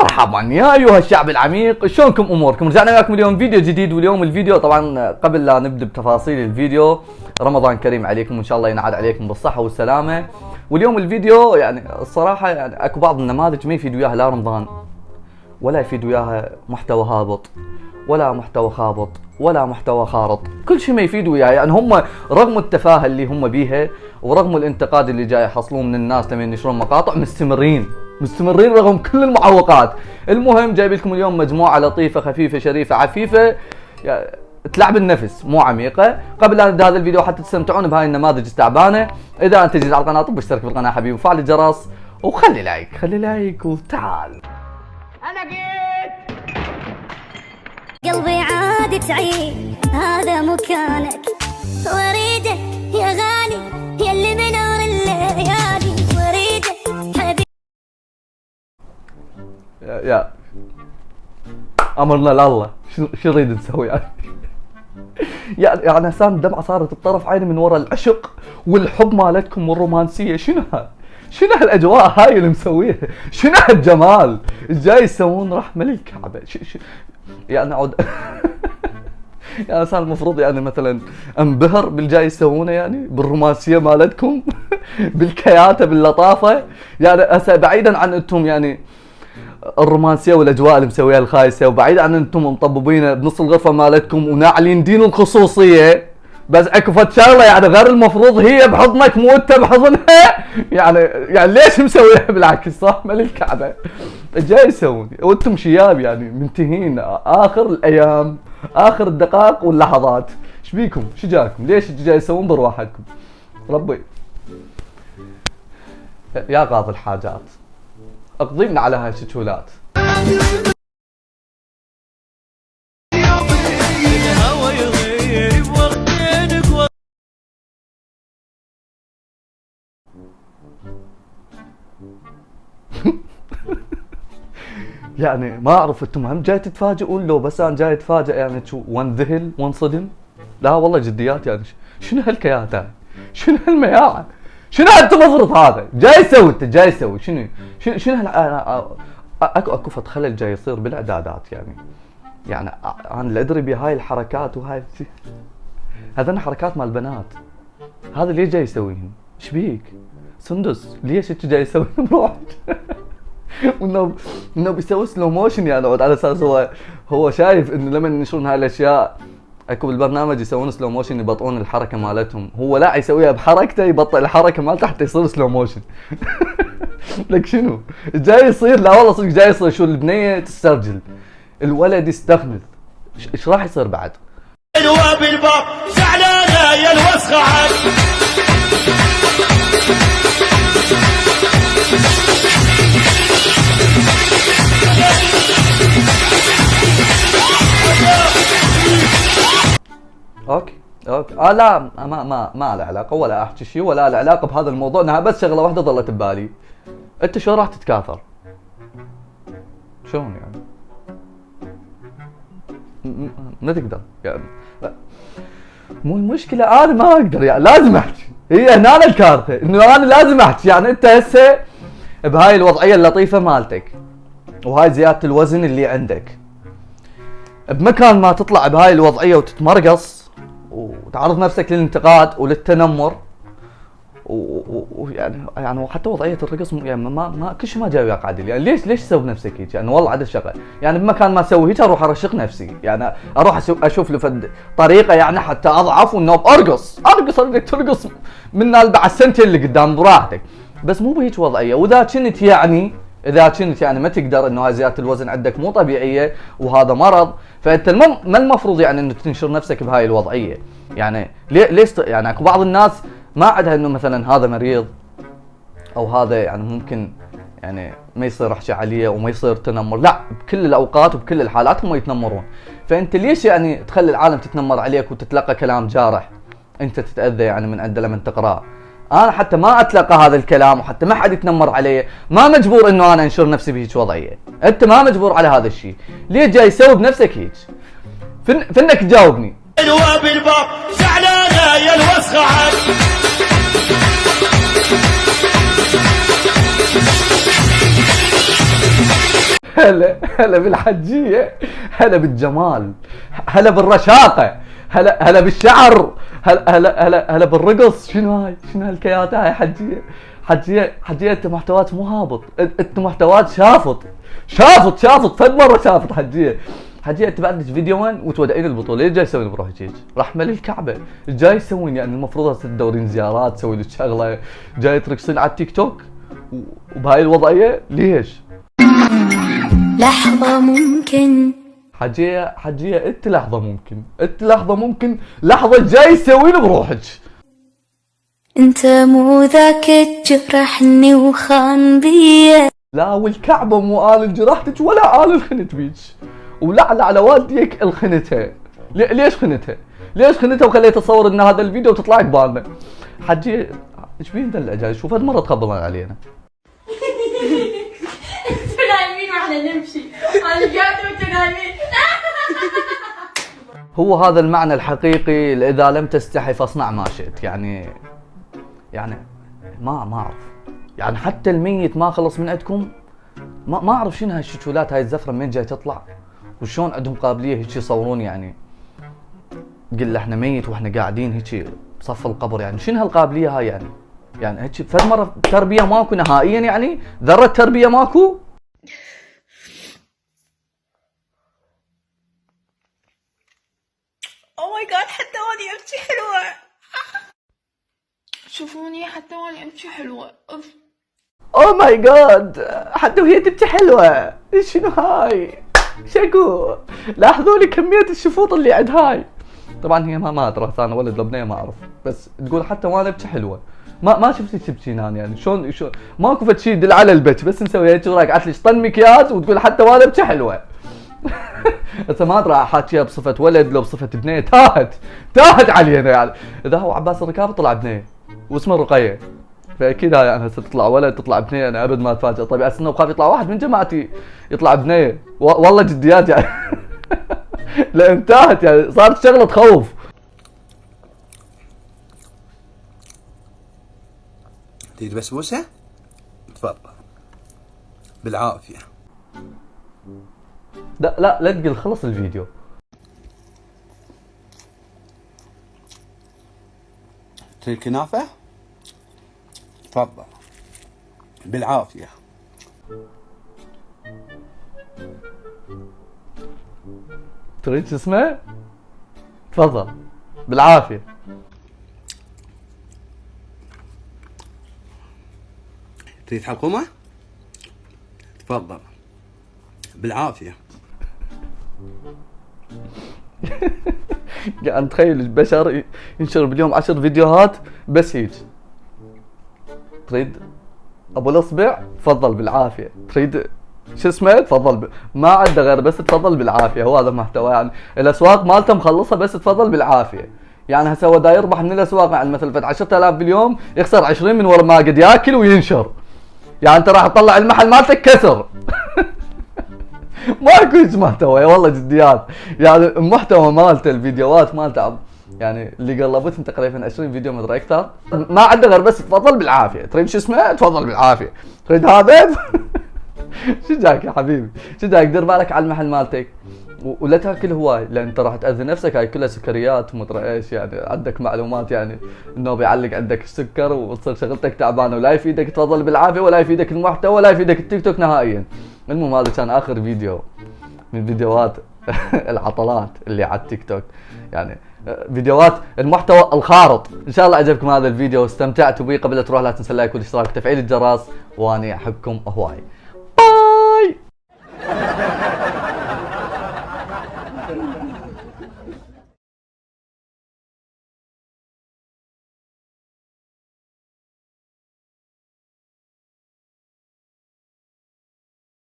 مرحبا يا ايها الشعب العميق، شلونكم اموركم؟ رجعنا وياكم اليوم فيديو جديد. واليوم الفيديو طبعا قبل لا نبدا بتفاصيل الفيديو، رمضان كريم عليكم وان شاء الله ينعاد عليكم بالصحه والسلامه. واليوم الفيديو يعني الصراحه يعني اكو بعض النماذج ما يفيد وياها لا رمضان، ولا يفيد وياها محتوى هابط، ولا محتوى خابط، ولا محتوى خارط، كل شيء ما يفيد وياه. يعني هم رغم التفاهه اللي هم بيها ورغم الانتقاد اللي جاي يحصلون من الناس لما ينشرون مقاطع، مستمرين رغم كل المعوقات. المهم جايب لكم اليوم مجموعه لطيفه خفيفه شريفه عفيفه، يعني تلعب النفس مو عميقه. قبل لا نبدا هذا الفيديو حتى تستمتعون بهاي النماذج التعبانه، اذا انت جديد على القناه طب اشترك بالقناه حبيبي وفعل الجرس وخلي لايك وتعال. انا جيت قلبي عاد تعيد، هذا مكانك واريدك يا غالي يا اللي منور الليالي، واريدك حبيبي. يا امرنا لله، شو نريد نسوي يعني؟ يعني هسان الدمعه صارت بطرف عيني من وراء العشق والحب مالتكم والرومانسيه. شنو هالاجواء هاي اللي مسويها؟ شنو هالجمال؟ جاي يسوون رحمه للكعبه؟ يعني اعود يعني هسان المفروض يعني مثلا انبهر بالجاي يسوونه، يعني بالرومانسيه مالتكم بالكياته باللطافه. يعني هسه بعيدا عن انتم يعني الرومانسيه والاجواء اللي مسويها الخايسه، وبعيد عن انتم مطببين بنص الغرفه مالتكم وناعلين دين الخصوصيه، بس اكو فد شغله يعني غير المفروض هي بحضنك مو انت بحضنها. يعني ليش مسويها بالعكس؟ صح مال الكعبه جاي يسوون وانتم شياب يعني منتهين اخر الايام، اخر الدقائق واللحظات. ايش بيكم؟ شو جاكم؟ ليش جاي يسوون برواحتكم؟ ربي يا قاضي الحاجات اقضينا على هاي الشتولات. يعني ما اعرف انتم هم جاي تتفاجئون لو بس انا جاي اتفاجئ يعني شو وانذهل وانصدم؟ لا والله جديات. يعني شنو هالكيات هاي؟ شنو هالمياعه؟ شنو هالتمزرط هذا؟ جاي يسوي شنو اكو فد خلل جاي يصير بالاعدادات. يعني انا اللي ادري بهاي الحركات وهاي هذن حركات مال بنات. هذا ليش جاي يسويهن؟ ايش بيك؟ سندس ليش انت جاي يسويهن بروحك؟ انه بيسوي سلو موشن، يعني على اساس هو شايف انه لما ينشرون هاي الاشياء اكو بالبرنامج يسوون سلو موشن يبطئون الحركه مالتهم، هو لا يسويها بحركته يبطئ الحركه مالته حتى يصير سلو موشن. لك شنو جاي يصير؟ لا والله صدق جاي يصير. شو البنيه تسترجل، الولد يستخنث، ايش راح يصير بعد؟ الواب الباب زعلانه يا الوسخه عاد. اوكي لا ما له علاقه ولا احكي شيء ولا له علاقه بهذا الموضوع. انها بس شغله واحده ظلت ببالي، انت شو راح تتكاثر؟ شلون يعني؟ ما تقدر يعني. مو المشكله انا ما اقدر، يعني لازم احكي. هي هنا الكارثه انه انا لازم احكي. يعني انت هسه بهاي الوضعيه اللطيفه مالتك وهاي زياده الوزن اللي عندك، بمكان ما تطلع بهاي الوضعيه وتتمرقص وتعرض نفسك للانتقاد وللتنمر ويعني وحتى وضعيه الرقص يعني ما كل شيء ما جاي وياك عدل. يعني ليش تسوي بنفسك هيك؟ يعني والله عدل شغله. يعني بمكان ما اسوي هيك اروح ارشق نفسي، يعني اروح اشوف له فد طريقه يعني حتى اضعف وانه ارقص بدك ترقص من البع السنتين اللي قدام براحتك، بس مو بهيك وضعيه. واذا كنت يعني ما تقدر، انه هاي زياده الوزن عندك مو طبيعيه وهذا مرض، فانت ما المفروض يعني انه تنشر نفسك بهاي الوضعيه. يعني ليش يعني اكو بعض الناس ما عندها انه مثلا هذا مريض او هذا يعني ممكن يعني ما يصير احكي عليه وما يصير تنمر، لا بكل الاوقات وبكل الحالات هم يتنمرون. فانت ليش يعني تخلي العالم تتنمر عليك وتتلقى كلام جارح انت تتاذى يعني من عنده لما تقراه؟ انا حتى ما اتلقى هذا الكلام وحتى ما حد يتنمر علي، ما مجبور انه انا انشر نفسي بهيك وضعيه. انت ما مجبور على هذا الشيء، ليه جاي يسوي بنفسك هيك؟ فنك تجاوبني. الواب الباب زعلانه يا الوسخه عاد. هلا بالحجية، هلا بالجمال، هلا بالرشاقة، هلا بالشعر، هلا بالرقص. شنو هالكيات هاي حجية انت محتواك مو هابط، انت محتواك شافط فد مرة شافط حجية انت بعدك فيديوين وتودعين البطولة. ايش جاي تسوين بروحك هيك؟ رحمة للكعبة، ايش جاي تسوين؟ يعني المفروض تدورين زيارات، تسوي لك شغلة، جاي ترقصين على التيك توك وبهاي الوضعية ليش؟ لحظة ممكن حجية انت لحظة ممكن لحظة جاي تسوين بروحك. انت مو ذاك تجرحني وخان بيا. لا والكعبة مو آل جرحتك ولا آل الخنت بيك، ولعل على والديك الخنتها. ليش خنتها وخليت اصور ان هذا الفيديو وتطلع قبالنا؟ حجي ايش بين دلع جاي شوف هاد مرة تخبلان علينا. انتوا نايمين واحنا نمشي، انا قاعدة وانتوا نايمين. هو هذا المعنى الحقيقي، اذا لم تستحي فاصنع ما شئت. يعني ما اعرف، يعني حتى الميت ما خلص من عندكم. ما اعرف شنو هالشتولات هاي الزفرة من جاي تطلع، وشون عندهم قابلية هيك يصورون. يعني قل احنا ميت واحنا قاعدين هيك بصف القبر، يعني شنو هالقابلية هاي؟ يعني هيك فد مرة تربية ماكو نهائيا، يعني ذرة تربية ماكو. اوه ماي جاد، حتى واني امشي حلوة. شوفوني حتى واني امشي حلوة. اوف اوه ماي جاد، حتى وهي تبكي حلوة. شنو هاي؟ شكو لاحظوا لي كمية الشفوط اللي عند هاي. طبعا هي ما ادري انا ولد لبنية ما اعرف، بس تقول حتى وانا ابكي حلوة. ما شفتك تبكين انا، يعني شلون ماكو فد شيء يدل على البكي، بس نسوي هيك وراك عتلي طن مكياج وتقول حتى وانا ابكي حلوة. هسه ما ادري حاكيها بصفة ولد لو بصفة بنية. تاهت علينا. يعني اذا هو عباس الركاب طلع بنية واسمه رقية، فاكيد هاي يعني هسه تطلع ولد تطلع بنية. انا ابد ما اتفاجئ. طيب استنى وخاف يطلع واحد من جماعتي يطلع بنية، والله جديات يعني. لا انتهت، يعني صارت شغلة تخوف. تريد بسبوسة؟ تفضل بالعافية. لا تقل خلص الفيديو. تريد كنافة؟ تفضل بالعافية. تريد شو اسمه؟ تفضل بالعافية. تريد حلقومة؟ تفضل بالعافية. قاعد تخيل البشر ينشر باليوم 10 فيديوهات بس هيك. تريد ابو الاصبع؟ تفضل بالعافية. تريد شو اسمه؟ تفضل ما عنده غير بس تفضل بالعافية. هو هذا المحتوى، يعني الاسواق مالته مخلصة بس تفضل بالعافية. يعني هسه هو دا يربح من الاسواق، يعني مثلا فد 10,000 باليوم يخسر 20 من ورا ما قد ياكل وينشر. يعني انت راح تطلع المحل مالتك كسر. ماكو هيك محتوى والله جديات. يعني المحتوى مالته الفيديوهات مالته يعني اللي قلبتهم تقريبا 20 فيديو مدري اكثر، ما عنده غير بس تفضل بالعافيه. تريد شو اسمه؟ تفضل بالعافيه. تريد هذا؟ شو جاك يا حبيبي؟ شو جاك؟ دير بالك على المحل مالتك ولا تاكل هواي، لان انت راح تاذي نفسك. هاي كلها سكريات ومدري ايش. يعني عندك معلومات يعني انه بيعلق عندك السكر وتصير شغلتك تعبانه، ولا يفيدك تفضل بالعافيه ولا يفيدك المحتوى ولا يفيدك التيك توك نهائيا. المهم هذا كان اخر فيديو من فيديوهات العطلات اللي على التيك توك، يعني فيديوهات المحتوى الخارط. ان شاء الله عجبكم هذا الفيديو واستمتعتوا به. قبل لا تروح لا تنسى اللايك والاشتراك وتفعيل الجرس، واني احبكم هواي.